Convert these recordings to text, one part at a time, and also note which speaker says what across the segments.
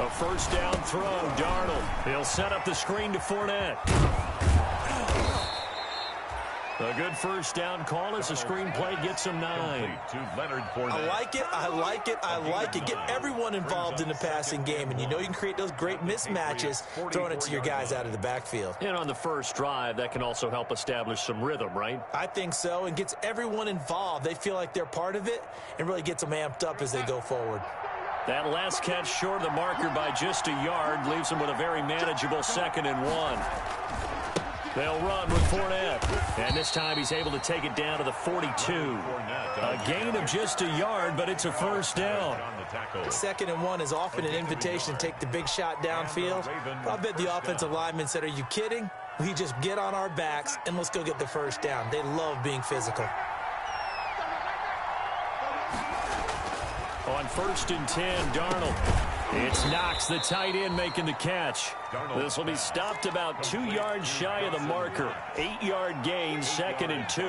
Speaker 1: A first down throw, Darnold. He'll set up the screen to Fournette. A good first down call as the screenplay gets him 9.
Speaker 2: I like it, I like it, I like it. Get everyone involved in the passing game, and you know you can create those great mismatches throwing it to your guys out of the backfield.
Speaker 1: And on the first drive, that can also help establish some rhythm, right?
Speaker 2: I think so, and gets everyone involved. They feel like they're part of it and really gets them amped up as they go forward.
Speaker 1: That last catch short of the marker by just a yard leaves them with a very manageable 2nd and 1. They'll run with Fournette. And this time he's able to take it down to the 42. A gain of just a yard, but it's a first down.
Speaker 2: 2nd and 1 is often an invitation to take the big shot downfield. I bet the offensive linemen said, are you kidding? We just get on our backs and let's go get the first down. They love being physical.
Speaker 1: On 1st and 10, Darnold. It's Knox, the tight end, making the catch. This will be stopped about 2 yards shy of the marker. 8-yard gain, 2nd and 2.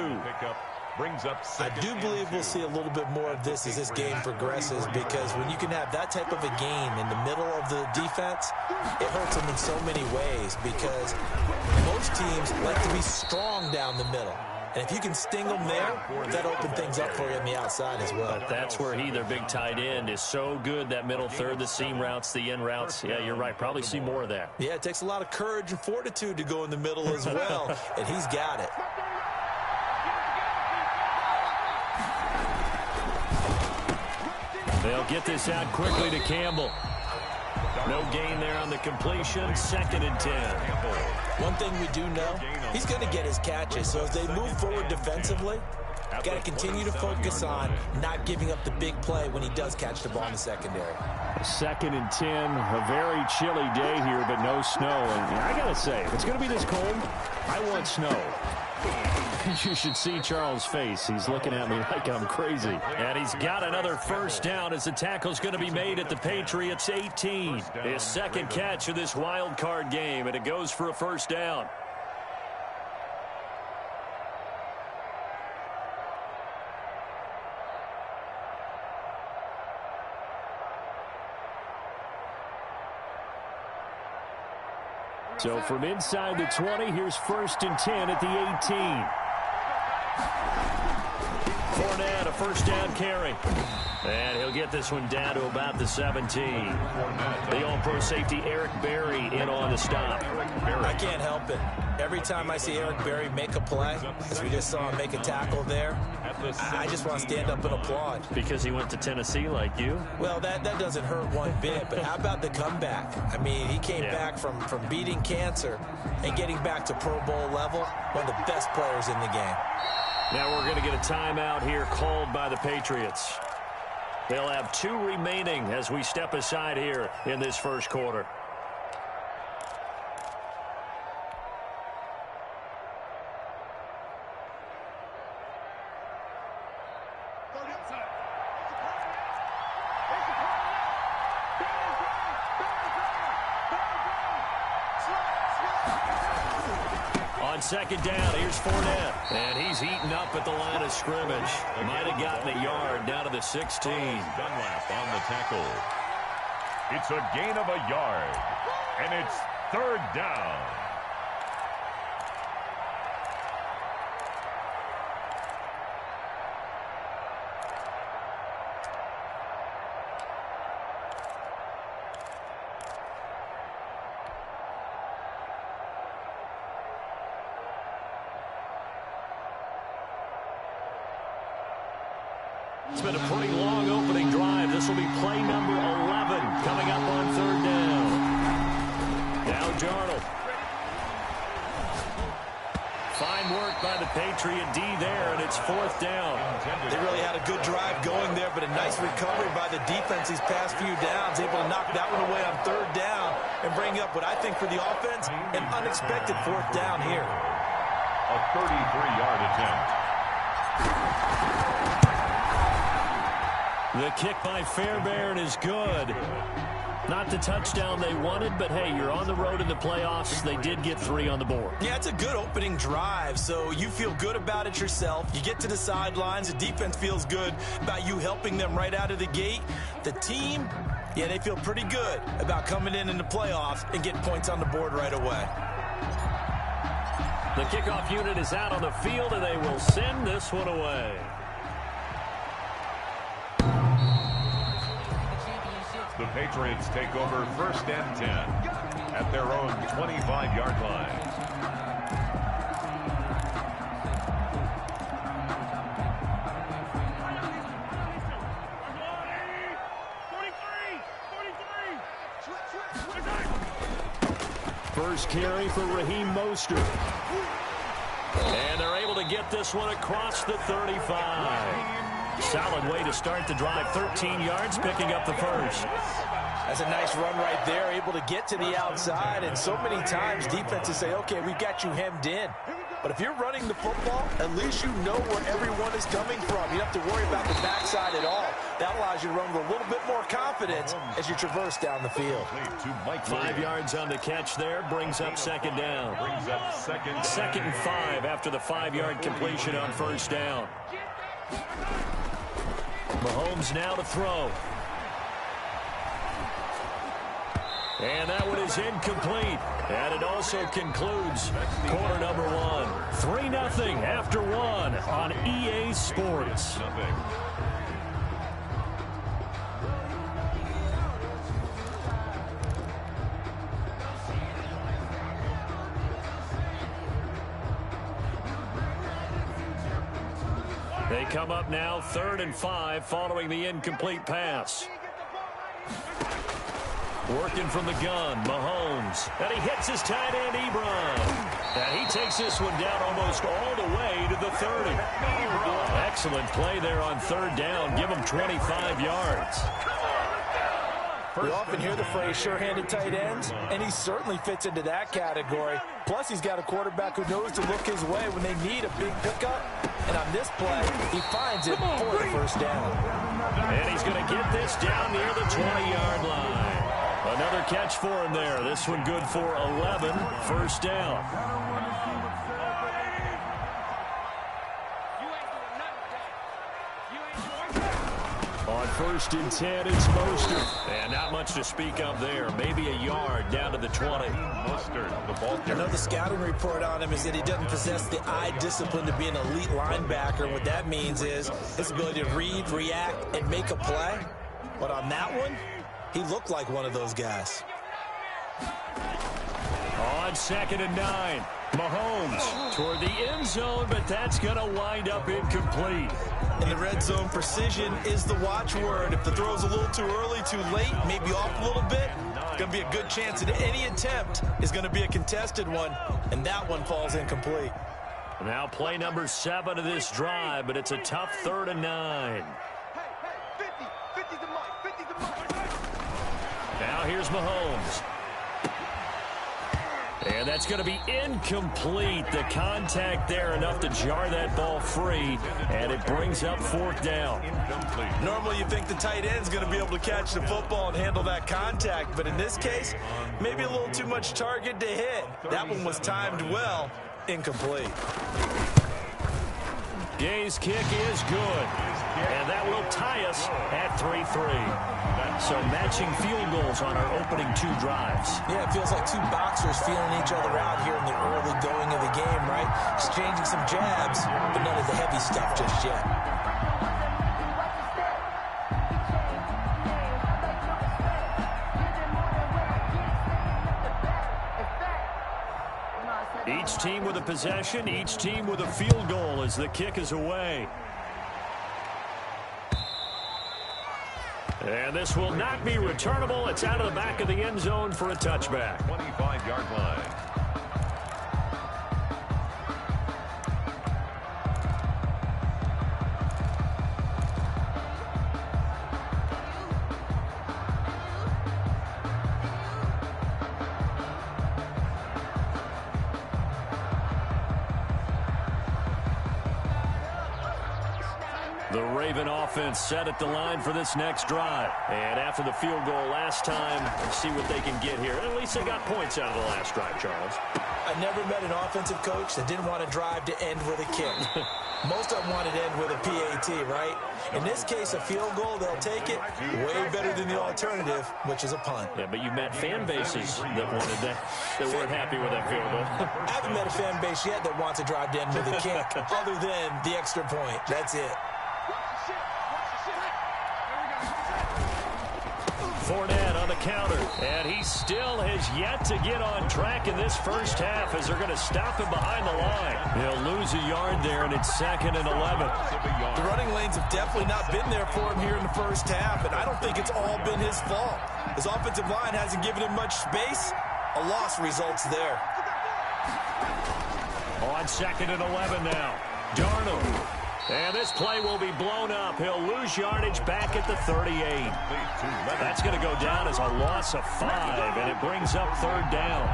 Speaker 2: I do believe we'll see a little bit more of this as this game progresses, because when you can have that type of a gain in the middle of the defense, it hurts them in so many ways, because most teams like to be strong down the middle. And if you can sting them there, that opens things up for you on the outside as well.
Speaker 1: But that's where their big tight end, is so good, that middle third, the seam routes, the in routes. Yeah, you're right. Probably see more of that.
Speaker 2: Yeah, it takes a lot of courage and fortitude to go in the middle as well, and he's got it.
Speaker 1: They'll get this out quickly to Campbell. No gain there on the completion. 2nd and 10.
Speaker 2: One thing we do know, he's going to get his catches. So as they move forward defensively, got to continue to focus on not giving up the big play when he does catch the ball in the secondary.
Speaker 1: 2nd and 10. A very chilly day here, but no snow. And I got to say, if it's going to be this cold, I want snow. You should see Charles' face. He's looking at me like I'm crazy. And he's got another first down as the tackle's going to be made at the Patriots 18. His 2nd catch of this wild card game, and it goes for a first down. So from inside the 20, here's 1st and 10 at the 18. Fournette, a first down carry. And he'll get this one down to about the 17. The all-pro safety Eric Berry in on the stop.
Speaker 2: I can't help it. Every time I see Eric Berry make a play, as we just saw him make a tackle there, I just want to stand up and applaud.
Speaker 1: Because he went to Tennessee like you?
Speaker 2: Well, that doesn't hurt one bit, but how about the comeback? I mean, he came back from beating cancer and getting back to Pro Bowl level, one of the best players in the game.
Speaker 1: Now we're going to get a timeout here called by the Patriots. They'll have 2 remaining as we step aside here in this first quarter. On 2nd down, here's Fournette. And he's heating up at the line of scrimmage. Might have gotten a yard down to the 16.
Speaker 3: Dunlap on the tackle. It's a gain of a yard. And it's 3rd down.
Speaker 1: It's been a pretty long opening drive. This will be play number 11 coming up on 3rd down. Now Darnold. Fine work by the Patriot D there, and it's 4th down.
Speaker 2: They really had a good drive going there, but a nice recovery by the defense these past few downs, able to knock that one away on 3rd down and bring up what I think for the offense, an unexpected 4th down here.
Speaker 3: A 33-yard attempt.
Speaker 1: The kick by Fairbairn is good. Not the touchdown they wanted, but hey, you're on the road in the playoffs. They did get 3 on the board.
Speaker 2: Yeah, it's a good opening drive, so you feel good about it yourself. You get to the sidelines. The defense feels good about you helping them right out of the gate. The team, yeah, they feel pretty good about coming in the playoffs and getting points on the board right away.
Speaker 1: The kickoff unit is out on the field, and they will send this one away.
Speaker 3: The Patriots take over 1st and 10 at their own 25-yard line.
Speaker 1: First carry for Raheem Mostert. And they're able to get this one across the 35. Solid way to start the drive. 13 yards, picking up the first.
Speaker 2: That's a nice run right there, able to get to the outside. And so many times defenses say, okay, we've got you hemmed in. But if you're running the football, at least you know where everyone is coming from. You don't have to worry about the backside at all. That allows you to run with a little bit more confidence as you traverse down the field.
Speaker 1: 5 yards on the catch there, brings up second down. Second and 5 after the 5-yard completion on first down. Mahomes now to throw. And that one is incomplete. And it also concludes quarter number 1. 3-0 after 1 on EA Sports. They come up now 3rd and 5 following the incomplete pass. Working from the gun, Mahomes. And he hits his tight end, Ebron. And he takes this one down almost all the way to the 30. Excellent play there on 3rd down. Give him 25 yards.
Speaker 2: We often hear the phrase sure-handed tight ends, and he certainly fits into that category. Plus, he's got a quarterback who knows to look his way when they need a big pickup. And on this play, he finds it for the first down.
Speaker 1: And he's going to get this down near the 20-yard line. Another catch for him there. This one good for 11. First down. On 1st and 10, it's Mostert. And not much to speak of there. Maybe a yard down to the 20.
Speaker 3: Mostert, the ball carrier.
Speaker 2: The scouting report on him is that he doesn't possess the eye discipline to be an elite linebacker. And what that means is his ability to read, react, and make a play. But on that one, he looked like one of those guys.
Speaker 1: On 2nd and 9, Mahomes toward the end zone, but that's going to wind up incomplete.
Speaker 2: In the red zone, precision is the watchword. If the throw's a little too early, too late, maybe off a little bit, going to be a good chance that any attempt is going to be a contested one, and that one falls incomplete.
Speaker 1: Now play number 7 of this drive, but it's a tough 3rd and 9. Now here's Mahomes. And that's going to be incomplete. The contact there enough to jar that ball free, and it brings up 4th down.
Speaker 2: Normally you think the tight end's going to be able to catch the football and handle that contact, but in this case, maybe a little too much target to hit. That one was timed well. Incomplete.
Speaker 1: Gay's kick is good, and that will tie us at 3-3. So matching field goals on our opening 2 drives.
Speaker 2: Yeah, it feels like 2 boxers feeling each other out here in the early going of the game, right? Exchanging some jabs, but none of the heavy stuff just yet.
Speaker 1: Each team with a possession, each team with a field goal as the kick is away. And this will not be returnable. It's out of the back of the end zone for a touchback.
Speaker 3: 25-yard line.
Speaker 1: The Raven offense set at the line for this next drive. And after the field goal last time, see what they can get here. At least they got points out of the last drive, Charles.
Speaker 2: I never met an offensive coach that didn't want to drive to end with a kick. Most of them wanted to end with a PAT, right? In this case, a field goal, they'll take it. Way better than the alternative, which is a punt.
Speaker 1: Yeah, but you met fan bases that wanted that weren't happy with that field goal.
Speaker 2: I haven't met a fan base yet that wants to drive to end with a kick, other than the extra point. That's it.
Speaker 1: Fournette on the counter, and he still has yet to get on track in this first half as they're going to stop him behind the line. He'll lose a yard there, and it's 2nd and 11.
Speaker 2: The running lanes have definitely not been there for him here in the first half, and I don't think it's all been his fault. His offensive line hasn't given him much space. A loss results there.
Speaker 1: On 2nd and 11 now. Darnold. And this play will be blown up. He'll lose yardage back at the 38. That's going to go down as a loss of 5, and it brings up 3rd down.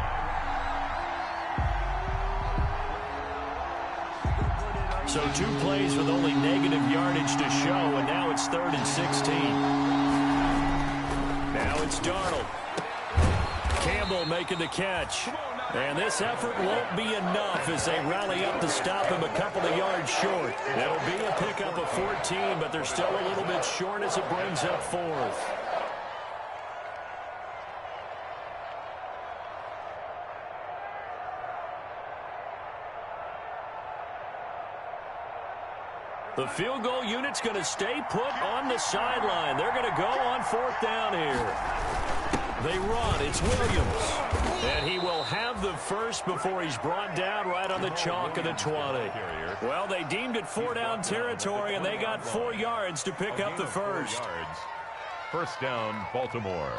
Speaker 1: So 2 plays with only negative yardage to show, and now it's 3rd and 16. Now it's Darnold. Campbell making the catch. And this effort won't be enough as they rally up to stop him a couple of yards short. It'll be a pickup of 14, but they're still a little bit short as it brings up 4th. The field goal unit's going to stay put on the sideline. They're going to go on 4th down here. They run. It's Williams. And he will have the first before he's brought down right on the chalk of the 20. Well, they deemed it 4-down territory, and they got 4 yards to pick up the first.
Speaker 3: First down, Baltimore.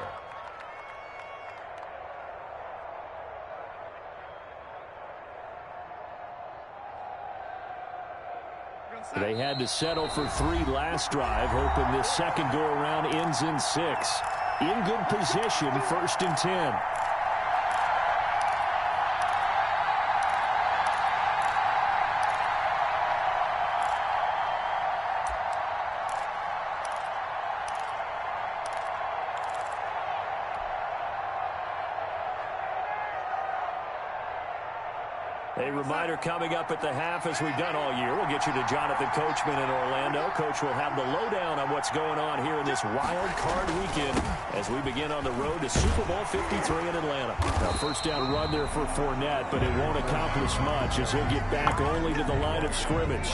Speaker 1: They had to settle for 3 last drive, hoping this second go-around ends in 6. In good position, 1st and 10. A reminder coming up at the half, as we've done all year. We'll get you to Jonathan Coachman in Orlando. Coach will have the lowdown on what's going on here in this wild card weekend as we begin on the road to Super Bowl 53 in Atlanta. Now, first down run there for Fournette, but it won't accomplish much as he'll get back only to the line of scrimmage.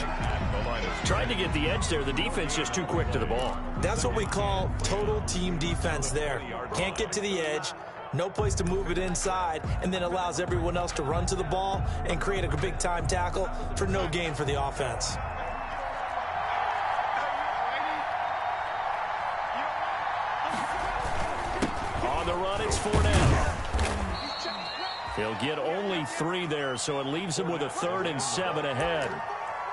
Speaker 1: Tried to get the edge there. The defense just too quick to the ball.
Speaker 2: That's what we call total team defense there. Can't get to the edge. No place to move it inside, and then allows everyone else to run to the ball and create a big-time tackle for no gain for the offense.
Speaker 1: On the run, it's Fournette. He'll get only 3 there, so it leaves him with a 3rd and 7 ahead.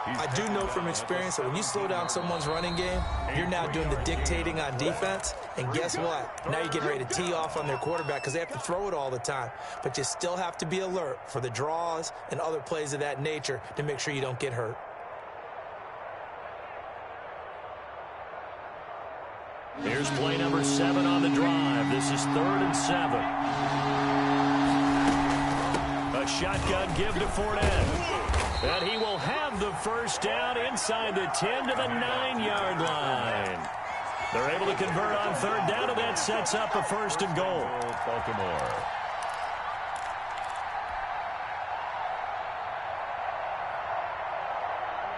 Speaker 2: I do know from experience that when you slow down someone's running game, you're now doing the dictating on defense. And guess what? Now you're getting ready to tee off on their quarterback because they have to throw it all the time. But you still have to be alert for the draws and other plays of that nature to make sure you don't get hurt.
Speaker 1: Here's play number 7 on the drive. This is 3rd and 7. A shotgun give to Fournette. And he will have the first down inside the 10 to the 9-yard line. They're able to convert on 3rd down, and that sets up a 1st and goal.
Speaker 3: Baltimore.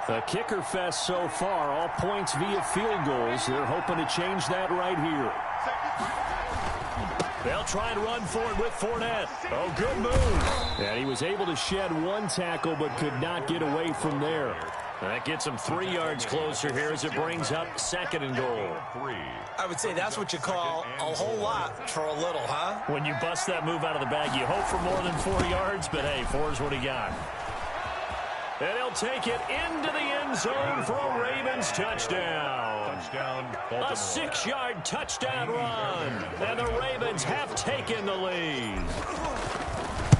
Speaker 1: The kicker fest so far, all points via field goals. They're hoping to change that right here. They'll try and run for it with Fournette. Oh, good move. And he was able to shed 1 tackle but could not get away from there. That gets him 3 yards closer here as it brings up 2nd and goal.
Speaker 2: I would say that's what you call a whole lot for a little, huh?
Speaker 1: When you bust that move out of the bag, you hope for more than 4 yards, but hey, 4 is what he got. And he'll take it into the end zone for a Ravens touchdown. A 6-yard touchdown run. And the Ravens have taken the lead.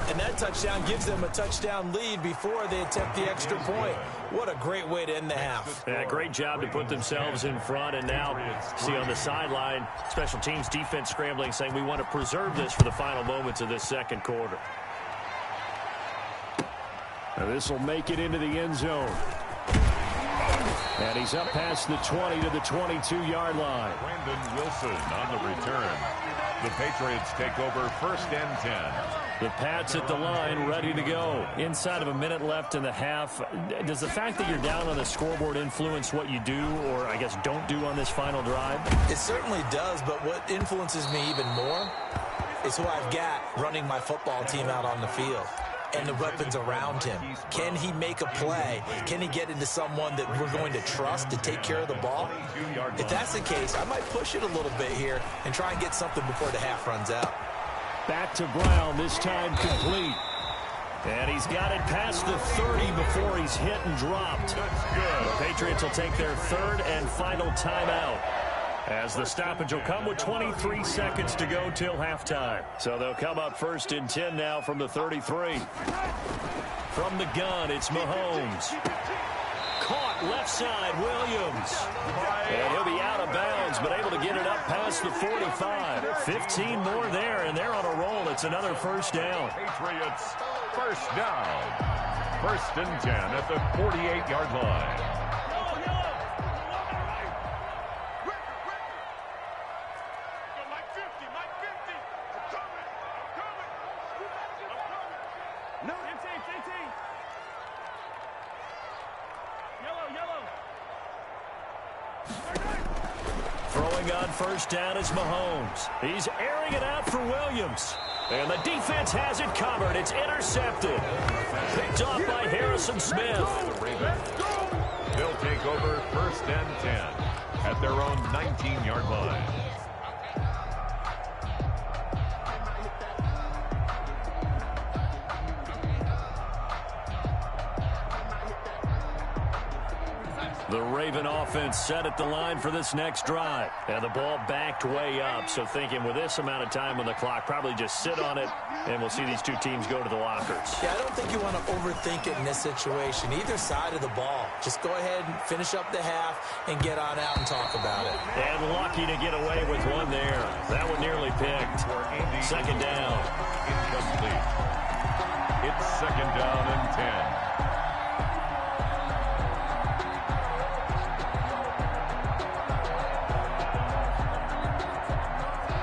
Speaker 2: And that touchdown gives them a touchdown lead before they attempt the extra point. What a great way to end the half.
Speaker 1: Yeah, great job to put themselves in front. And now, see on the sideline, special teams defense scrambling, saying we want to preserve this for the final moments of this second quarter.
Speaker 4: Now this will make it into the end zone. And he's up past the 20 to the 22-yard line.
Speaker 3: Brandon Wilson on the return. The Patriots take over 1st and 10.
Speaker 1: The Pats at the line, ready to go. Inside of a minute left in the half. Does the fact that you're down on the scoreboard influence what you do, or I guess don't do on this final drive?
Speaker 2: It certainly does, but what influences me even more is who I've got running my football team out on the field and the weapons around him. Can he make a play? Can he get into someone that we're going to trust to take care of the ball? If that's the case, I might push it a little bit here and try and get something before the half runs out.
Speaker 4: Back to Brown, this time complete.
Speaker 1: And he's got it past the 30 before he's hit and dropped.
Speaker 3: That's good.
Speaker 1: The Patriots will take their third and final timeout, as the stoppage will come with 23 seconds to go till halftime. So they'll come up 1st and 10 now from the 33. From the gun, it's Mahomes. Caught left side, Williams. And he'll be out of bounds, but able to get it up past the 45. 15 more there, and they're on a roll. It's another first down.
Speaker 3: Patriots, first down. 1st and 10 at the 48-yard line.
Speaker 1: Throwing on first down is Mahomes. He's airing it out for Williams. And the defense has it covered. It's intercepted. Picked off by Harrison Smith.
Speaker 3: They'll take over 1st and 10 at their own 19-yard line.
Speaker 1: The Raven offense set at the line for this next drive. And the ball backed way up. So thinking with this amount of time on the clock, probably just sit on it, and we'll see these two teams go to the lockers.
Speaker 2: Yeah, I don't think you want to overthink it in this situation. Either side of the ball. Just go ahead and finish up the half and get on out and talk about it.
Speaker 1: And lucky to get away with one there. That one nearly picked. Second down.
Speaker 3: Incomplete. It's 2nd down and 10.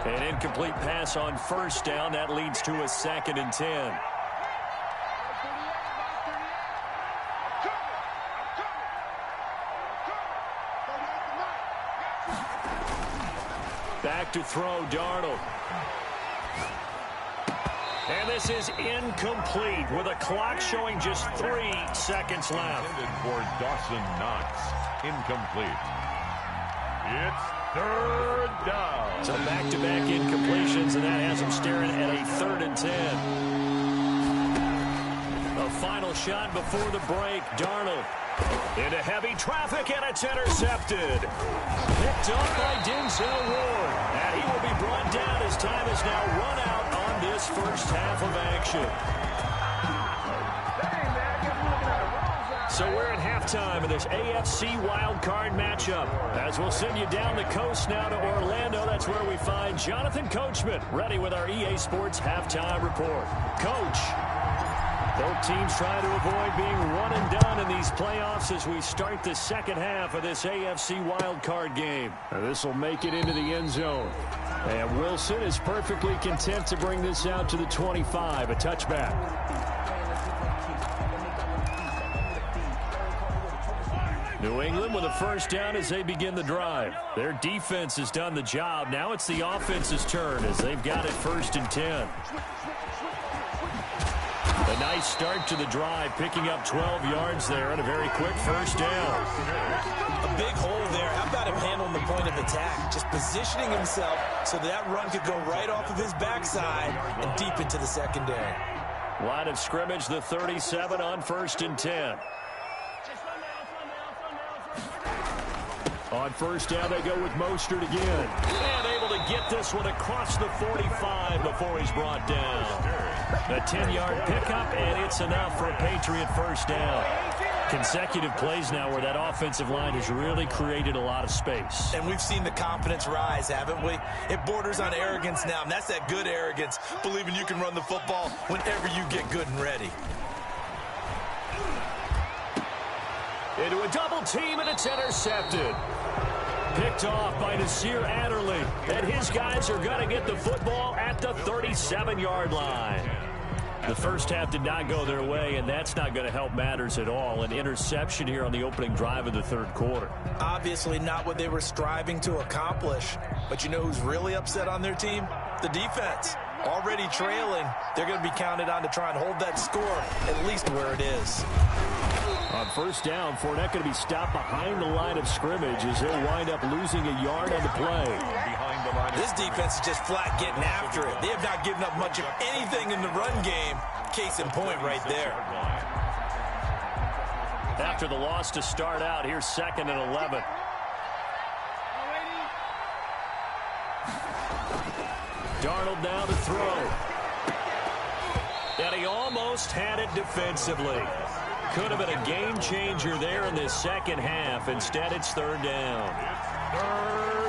Speaker 1: An incomplete pass on first down. That leads to a 2nd and 10. Back to throw, Darnold. And this is incomplete with a clock showing just 3 seconds left.
Speaker 3: Intended for Dawson Knox. Incomplete. It's 3rd down.
Speaker 1: So back-to-back incompletions, and that has them staring at a 3rd and 10. A final shot before the break. Darnold into heavy traffic, and it's intercepted. Picked off by Denzel Ward. And he will be brought down as time is now run out on this first half of action. So we're at halftime of this AFC wildcard matchup. As we'll send you down the coast now to Orlando, that's where we find Jonathan Coachman, ready with our EA Sports halftime report. Coach, both teams trying to avoid being one and done in these playoffs as we start the second half of this AFC wildcard game.
Speaker 4: Now this will make it into the end zone. And Wilson is perfectly content to bring this out to the 25, a touchback.
Speaker 1: New England with a first down as they begin the drive. Their defense has done the job. Now it's the offense's turn as they've got it 1st and 10. A nice start to the drive, picking up 12 yards there and a very quick first down.
Speaker 2: A big hole there. How about him handling the point of attack? Just positioning himself so that run could go right off of his backside and deep into the secondary.
Speaker 1: Line of scrimmage, the 37 on 1st and 10.
Speaker 4: On first down, they go with Mostert again.
Speaker 1: And able to get this one across the 45 before he's brought down. A 10-yard pickup, and it's enough for a Patriot first down.
Speaker 4: Consecutive plays now where that offensive line has really created a lot of space.
Speaker 2: And we've seen the confidence rise, haven't we? It borders on arrogance now, and that's that good arrogance, believing you can run the football whenever you get good and ready.
Speaker 4: Into a double team, and it's intercepted. Picked off by Nasir Adderley. And his guys are going to get the football at the 37-yard line. The first half did not go their way, and that's not going to help matters at all. An interception here on the opening drive of the third quarter.
Speaker 2: Obviously not what they were striving to accomplish. But you know who's really upset on their team? The defense. Already trailing, they're going to be counted on to try and hold that score at least where it is.
Speaker 4: On first down, Fournette going to be stopped behind the line of scrimmage as he'll wind up losing a yard on the play.
Speaker 2: This defense is just flat getting after it. They have not given up much of anything in the run game. Case in point right there.
Speaker 4: After the loss to start out, here's 2nd and 11. Darnold now to throw. And he almost had it defensively. Could have been a game changer there in this second half. Instead, it's 3rd down.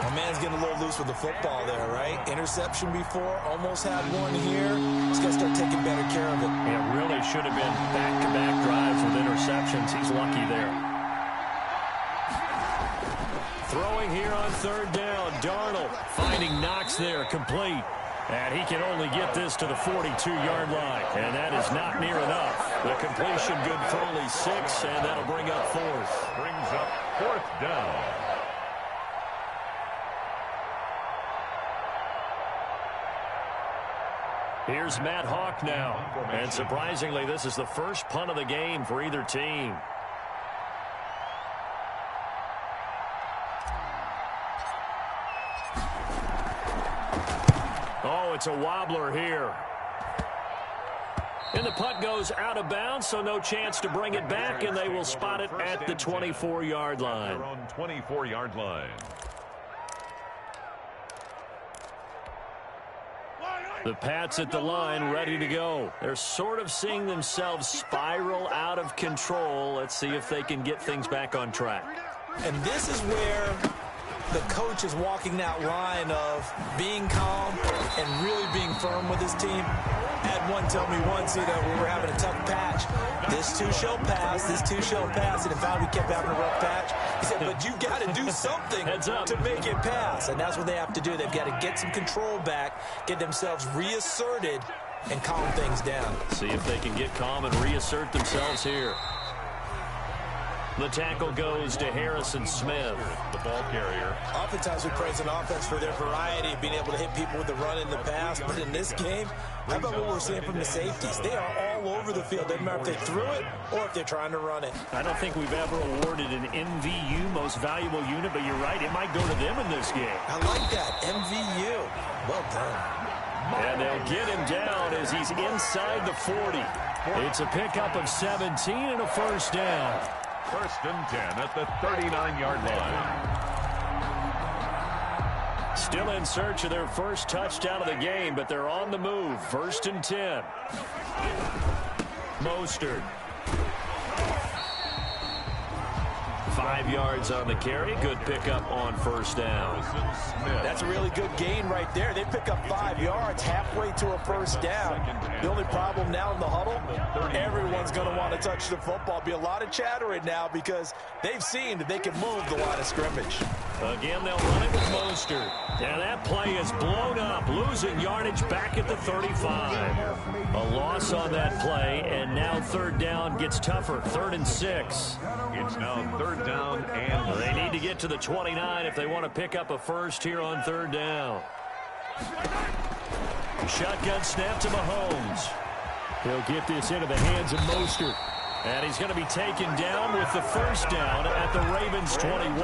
Speaker 2: My man's getting a little loose with the football there, right? Interception before, almost had one here. He's got to start taking better care of it.
Speaker 4: It really should have been back-to-back drives with interceptions. He's lucky there. Throwing here on 3rd down. Darnold finding Knox there, complete. And he can only get this to the 42-yard line. And that is not near enough. The completion good for only 6, and that'll bring up 4th.
Speaker 3: Brings up 4th down.
Speaker 4: Here's Matt Hawk now. And surprisingly, this is the first punt of the game for either team. Oh, it's a wobbler here. And the punt goes out of bounds, so no chance to bring it back, and they will spot it at the 24-yard line.
Speaker 3: Their own 24-yard line.
Speaker 4: The Pats at the line, ready to go. They're sort of seeing themselves spiral out of control. Let's see if they can get things back on track.
Speaker 2: And this is where the coach is walking that line of being calm and really being firm with his team. Had one tell me once, we were having a tough patch. This too shall pass, this too shall pass. And in fact, we kept having a rough patch. He said, but you got to do something to make it pass. And that's what they have to do. They've got to get some control back, get themselves reasserted, and calm things down.
Speaker 4: See if they can get calm and reassert themselves here. The tackle goes to Harrison Smith,
Speaker 3: the ball carrier.
Speaker 2: Oftentimes we praise an offense for their variety, being able to hit people with the run in the pass. But in this game, how about what we're seeing from the safeties? They are all over the field. Doesn't matter if they threw it or if they're trying to run it.
Speaker 4: I don't think we've ever awarded an MVU, most valuable unit, but you're right, it might go to them in this game.
Speaker 2: I like that, MVU. Well done.
Speaker 4: And they'll get him down as he's inside the 40. It's a pickup of 17 and a first down.
Speaker 3: 1st and 10 at the 39-yard line.
Speaker 4: Still in search of their first touchdown of the game, but they're on the move. 1st and 10. Mostert. 5 yards on the carry. Good pickup on first down.
Speaker 2: That's a really good gain right there. They pick up 5 yards halfway to a first down. The only problem now in the huddle, everyone's going to want to touch the football. Be a lot of chattering now because they've seen that they can move the line of scrimmage.
Speaker 4: Again, they'll run it with Mostert. And that play is blown up, losing yardage back at the 35. A loss on that play, and now 3rd down gets tougher. 3rd and 6.
Speaker 3: It's now 3rd down, and
Speaker 4: they need to get to the 29 if they want to pick up a first here on 3rd down. Shotgun snap to Mahomes. He'll get this into the hands of Mostert. And he's going to be taken down with the first down at the Ravens 21.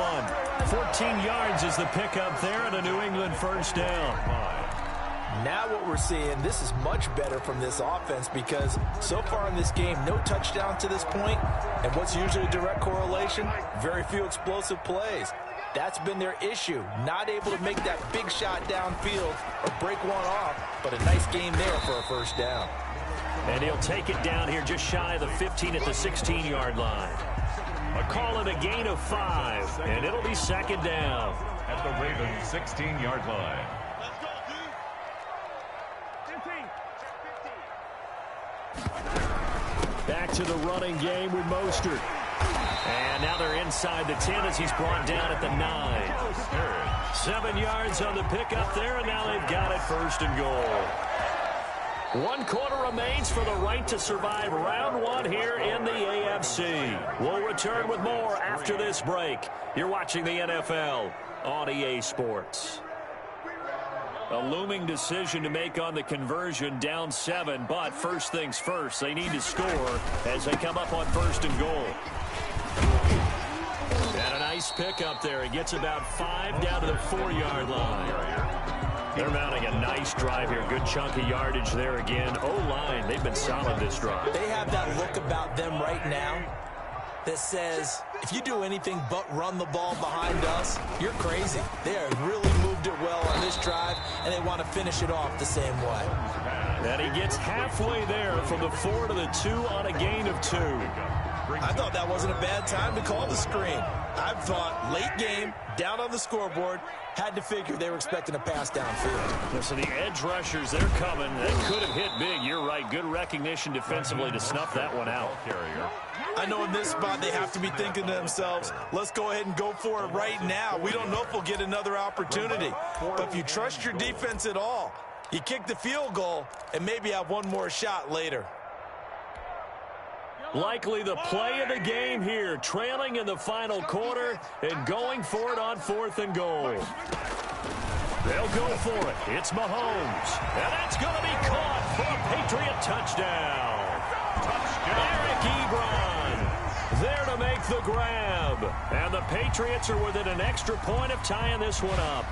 Speaker 4: 14 yards is the pickup there at a New England first down.
Speaker 2: Now what we're seeing, this is much better from this offense because so far in this game, no touchdown to this point. And what's usually a direct correlation? Very few explosive plays. That's been their issue. Not able to make that big shot downfield or break one off, but a nice game there for a first down.
Speaker 4: And he'll take it down here just shy of the 15 at the 16-yard line. Call it a gain of 5, and it'll be second down.
Speaker 3: At the Ravens' 16-yard line.
Speaker 4: Back to the running game with Mostert. And now they're inside the 10 as he's brought down at the 9. 7 yards on the pickup there, and now they've got it first and goal. 1 quarter remains for the right to survive round 1 here in the AFC. We'll return with more after this break. You're watching the NFL on EA Sports. A looming decision to make on the conversion, down 7, but first things first, they need to score as they come up on first and goal. And a nice pickup there. He gets about 5 down to the 4-yard line. They're mounting a nice drive here. Good chunk of yardage there again. O-line, they've been solid this drive.
Speaker 2: They have that look about them right now that says, if you do anything but run the ball behind us, you're crazy. They have really moved it well on this drive, and they want to finish it off the same way.
Speaker 4: And he gets halfway there from the 4 to the 2 on a gain of 2.
Speaker 2: I thought that wasn't a bad time to call the screen. I thought late game, down on the scoreboard, had to figure they were expecting a pass downfield.
Speaker 4: So the edge rushers, they're coming. They could have hit big. You're right. Good recognition defensively to snuff that one out.
Speaker 2: I know in this spot they have to be thinking to themselves, let's go ahead and go for it right now. We don't know if we'll get another opportunity. But if you trust your defense at all, you kick the field goal and maybe have one more shot later.
Speaker 4: Likely the play of the game here, trailing in the final quarter and going for it on 4th and goal. They'll go for it. It's Mahomes. And that's going to be caught for a Patriot touchdown. Eric Ebron there to make the grab. And the Patriots are within an extra point of tying this one up.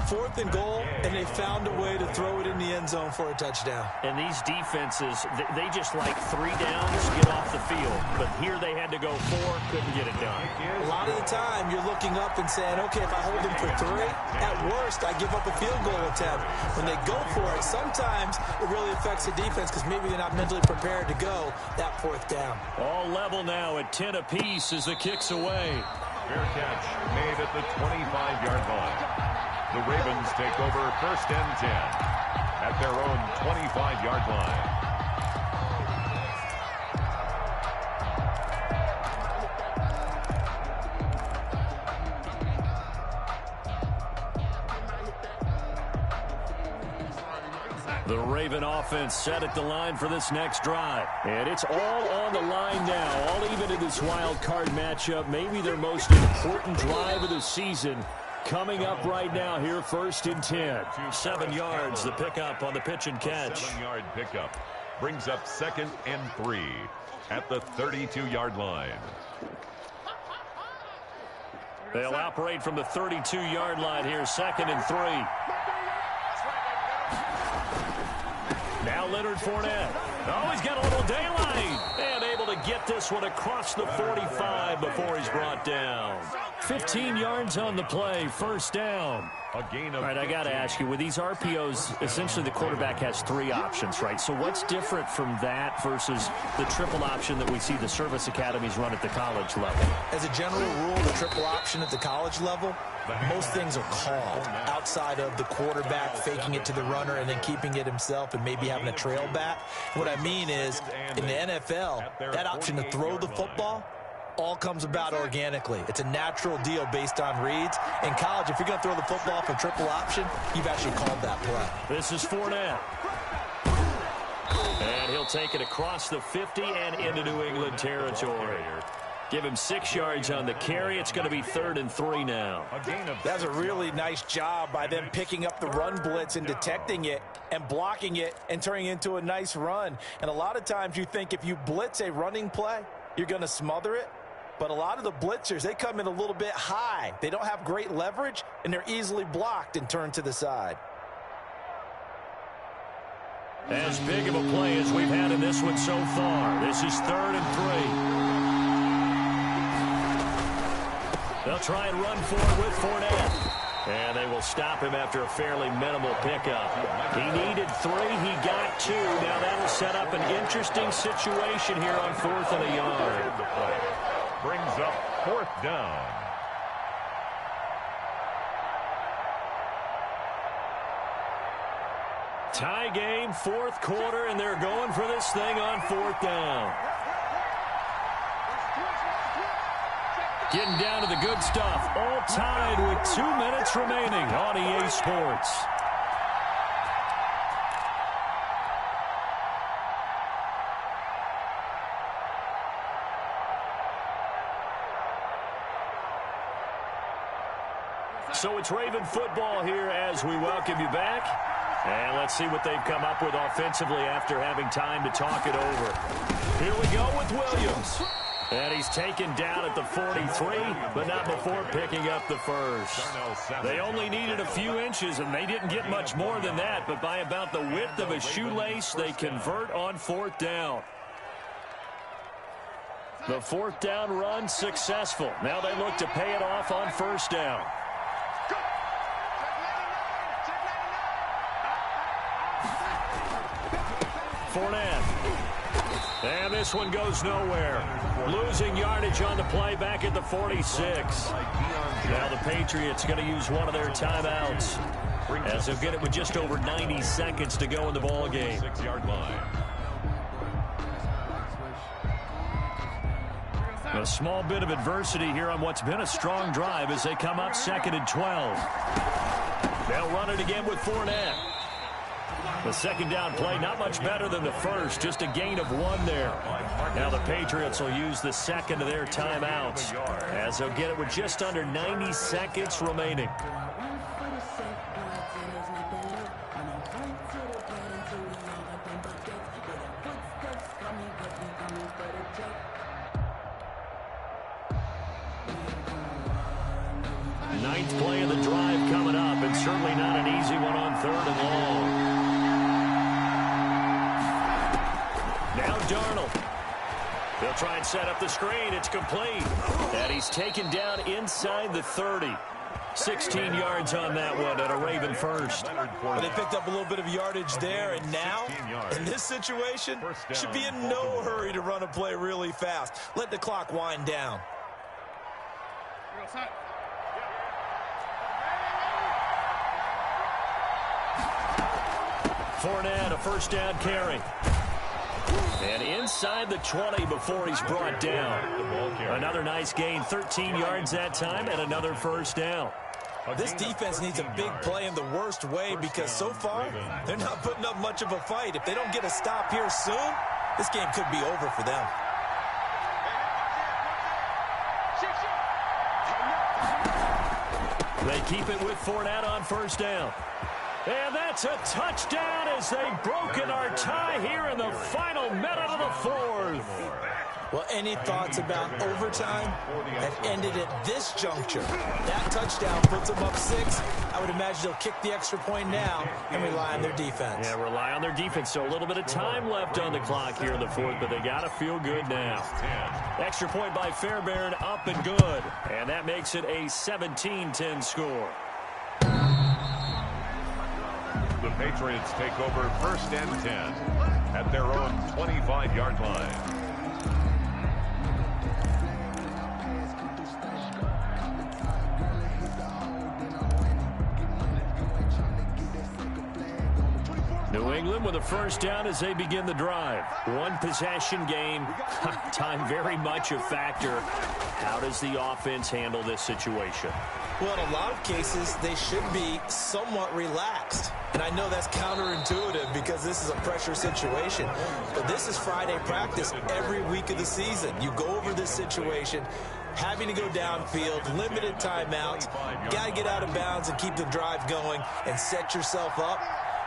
Speaker 2: 4th and goal, and they found a way to throw it in the end zone for a touchdown.
Speaker 4: And these defenses, they just like 3 downs, get off the field. But here they had to go 4, couldn't get it done.
Speaker 2: A lot of the time, you're looking up and saying, okay, if I hold them for 3, at worst, I give up a field goal attempt. When they go for it, sometimes it really affects the defense because maybe they're not mentally prepared to go that 4th down.
Speaker 4: All level now at 10 apiece as the kick's away.
Speaker 3: Fair catch made at the 25-yard line. The Ravens take over first and 10 at their own 25-yard line.
Speaker 4: The Raven offense set at the line for this next drive. And it's all on the line now, all even in this wild card matchup. Maybe their most important drive of the season. Coming up right now here, first and 10. 7 yards, the pickup on the pitch and catch.
Speaker 3: 7-yard pickup brings up 2nd and 3 at the 32-yard line.
Speaker 4: They'll operate from the 32-yard line here, 2nd and 3. Now Leonard Fournette. Oh, he's got a little daylight. And able to get this one across the 45 before he's brought down. 15 yards on the play, first down.
Speaker 3: A gain of
Speaker 4: All right, I got to ask you, with these RPOs, essentially the quarterback has 3 options, right? So what's different from that versus the triple option that we see the service academies run at the college level?
Speaker 2: As a general rule, the triple option at the college level, most things are called outside of the quarterback faking it to the runner and then keeping it himself and maybe having a trail back. What I mean is, in the NFL, that option to throw the football all comes about organically. It's a natural deal based on reads. In college, if you're going to throw the football for triple option, you've actually called that play.
Speaker 4: This is Fournette. And he'll take it across the 50 and into New England territory. Give him 6 yards on the carry. It's going to be 3rd and 3 now.
Speaker 2: That's a really nice job by them picking up the run blitz and detecting it and blocking it and turning it into a nice run. And a lot of times you think if you blitz a running play, you're going to smother it. But a lot of the blitzers, they come in a little bit high. They don't have great leverage, and they're easily blocked and turned to the side.
Speaker 4: As big of a play as we've had in this one so far. This is 3rd and 3. They'll try and run for it with Fournette. And they will stop him after a fairly minimal pickup. He needed 3. He got 2. Now that'll set up an interesting situation here on 4th and a yard.
Speaker 3: Brings up 4th down.
Speaker 4: Tie game, 4th quarter, and they're going for this thing on 4th down. Getting down to the good stuff. All tied with 2 minutes remaining on EA Sports. So it's Raven football here as we welcome you back. And let's see what they've come up with offensively after having time to talk it over. Here we go with Williams. And he's taken down at the 43, but not before picking up the first. They only needed a few inches, and they didn't get much more than that, but by about the width of a shoelace, they convert on 4th down. The 4th down run successful. Now they look to pay it off on 1st down. Fournette. And this one goes nowhere. Losing yardage on the play back at the 46. Now the Patriots going to use one of their timeouts as they'll get it with just over 90 seconds to go in the ball game.
Speaker 3: 6-yard line.
Speaker 4: A small bit of adversity here on what's been a strong drive as they come up 2nd and 12. They'll run it again with Fournette. The 2nd down play, not much better than the first, just a gain of 1 there. Now the Patriots will use the 2nd of their timeouts as they'll get it with just under 90 seconds remaining. Ninth play of the drive coming up, and certainly not an easy one on 3rd and long. Now Darnold. They'll try and set up the screen. It's complete. And he's taken down inside the 30. 16 yards on that one at a Raven first.
Speaker 2: Well, they picked up a little bit of yardage there, and now, in this situation, should be in no hurry to run a play really fast. Let the clock wind down.
Speaker 4: Fournette, a 1st down carry. And inside the 20 before he's brought down. Another nice gain, 13 yards that time, and another 1st down.
Speaker 2: This defense needs a big play in the worst way because so far, they're not putting up much of a fight. If they don't get a stop here soon, this game could be over for them.
Speaker 4: They keep it with Fournette on 1st down. And that's a touchdown as they've broken our tie here in the final minute of the 4th.
Speaker 2: Well, any thoughts about overtime that ended at this juncture? That touchdown puts them up 6. I would imagine they'll kick the extra point now and rely on their defense.
Speaker 4: Yeah, rely on their defense. So a little bit of time left on the clock here in the 4th, but they got to feel good now. Extra point by Fairbairn, up and good. And that makes it a 17-10 score.
Speaker 3: The Patriots take over 1st and 10 at their own 25-yard line.
Speaker 4: New England with a 1st down as they begin the drive. One possession game. Time very much a factor. How does the offense handle this situation?
Speaker 2: Well, in a lot of cases, they should be somewhat relaxed. And I know that's counterintuitive because this is a pressure situation. But this is Friday practice every week of the season. You go over this situation, having to go downfield, limited timeouts, got to get out of bounds and keep the drive going and set yourself up.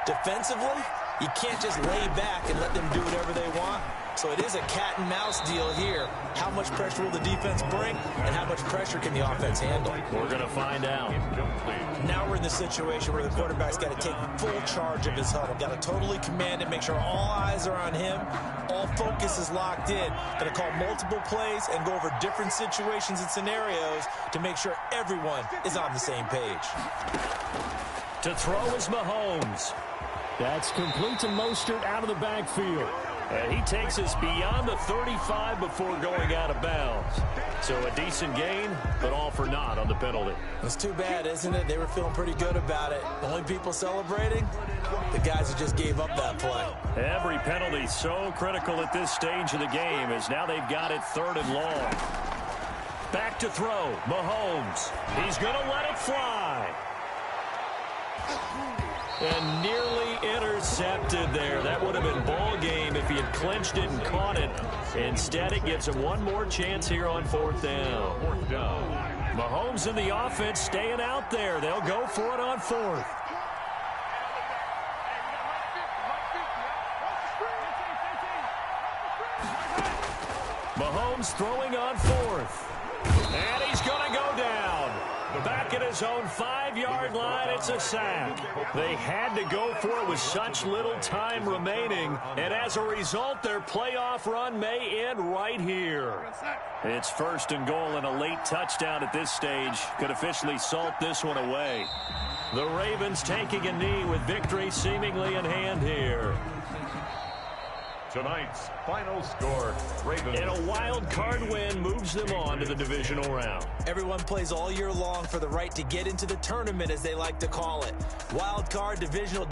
Speaker 2: Defensively, You can't just lay back and let them do whatever they want. So it is a cat and mouse deal here. How much pressure will the defense bring, and how much pressure can the offense handle?
Speaker 1: We're going to find out.
Speaker 2: Now we're in the situation where the quarterback's got to take full charge of his huddle. Got to totally command it, make sure all eyes are on him. All focus is locked in. Got to call multiple plays and go over different situations and scenarios to make sure everyone is on the same page.
Speaker 4: To throw is Mahomes.
Speaker 1: That's complete to Mostert out of the backfield.
Speaker 4: And he takes us beyond the 35 before going out of bounds. So a decent gain, but all for naught on the penalty.
Speaker 2: It's too bad, isn't it? They were feeling pretty good about it. The only people celebrating, the guys who just gave up that play.
Speaker 4: Every penalty so critical at this stage of the game, as now they've got it 3rd and long. Back to throw, Mahomes. He's going to let it fly. And nearly intercepted there. That would have been ball game if he had clinched it and caught it. Instead, it gives him one more chance here on 4th down. Mahomes and the offense staying out there. They'll go for it on 4th. Mahomes throwing on 4th. And he's going to go down. Back at his own 5-yard line, it's a sack. They had to go for it with such little time remaining, and as a result, their playoff run may end right here. It's 1st and goal and a late touchdown at this stage could officially salt this one away. The Ravens taking a knee with victory seemingly in hand here.
Speaker 3: Tonight's final score, Ravens.
Speaker 4: And a wild card win moves them on to the divisional round.
Speaker 2: Everyone plays all year long for the right to get into the tournament, as they like to call it. Wild card, divisional.